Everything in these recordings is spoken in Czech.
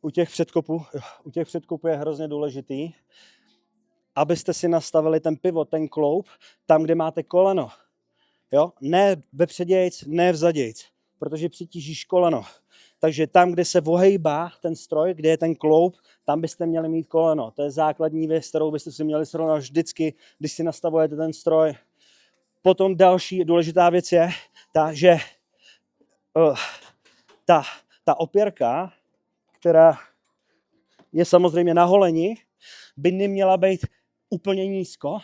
u těch předkopů je hrozně důležitý, abyste si nastavili ten pivot, ten kloup, tam, kde máte koleno. Jo? Ne vepředějc, ne vzadějc, protože přitížíš koleno. Takže tam, kde se ohejbá ten stroj, kde je ten kloup, tam byste měli mít koleno. To je základní věc, kterou byste si měli srovnat vždycky, když si nastavujete ten stroj. Potom další důležitá věc je ta, že ta opěrka, která je samozřejmě na holeni, by neměla být úplně nízko,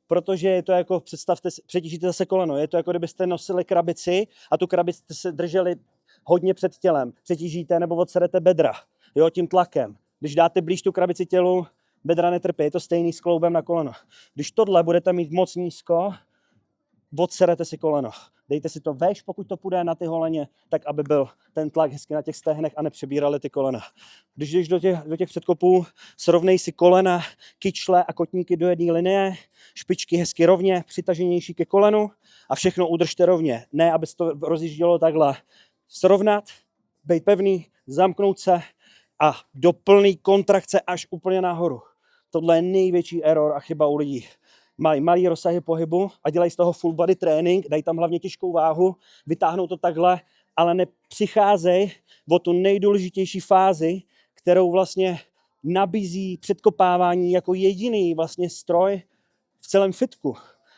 protože je to jako, představte si, přetížíte zase koleno, je to jako kdybyste nosili krabici a tu krabici se drželi hodně před tělem, přetížíte nebo odserete bedra, jo, tím tlakem. Když dáte blíž tu krabici tělu, bedra netrpí, je to stejný s kloubem na koleno. Když tohle budete mít moc nízko, odserete si koleno. Dejte si to vejš, pokud to půjde na ty holeně, tak aby byl ten tlak hezky na těch stehnech a nepřebírali ty kolena. Když jdeš do těch předkopů, srovnej si kolena, kyčle a kotníky do jedné linie, špičky hezky rovně, přitaženější ke kolenu a všechno udržte rovně. Ne, aby se to rozjíždělo takhle. Srovnat, být pevný, zamknout se a do plný kontrakce až úplně nahoru. Tohle je největší error a chyba u lidí. Mají malý rozsahy pohybu a dělají z toho full body trénink, dají tam hlavně těžkou váhu, vytáhnou to takhle, ale nepřicházej o tu nejdůležitější fázi, kterou vlastně nabízí předkopávání jako jediný vlastně stroj v celém fitku.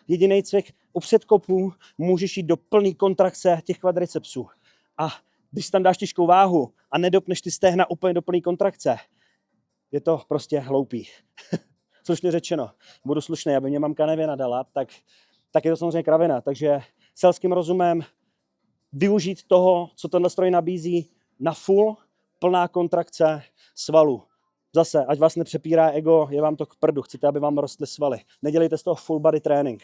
Jediný cvik u předkopů můžeš jít do plný kontrakce těch kvadricepsů. A když tam dáš těžkou váhu a nedopneš ty stehna úplně do plný kontrakce, je to prostě hloupý. Slušně řečeno, budu slušný, aby mě mamka nevynadala, tak je to samozřejmě kravina. Takže selským rozumem využít toho, co tenhle stroj nabízí, na full, plná kontrakce svalů. Zase, ať vás nepřepírá ego, je vám to k prdu, chcete, aby vám rostly svaly. Nedělejte z toho full body trénink.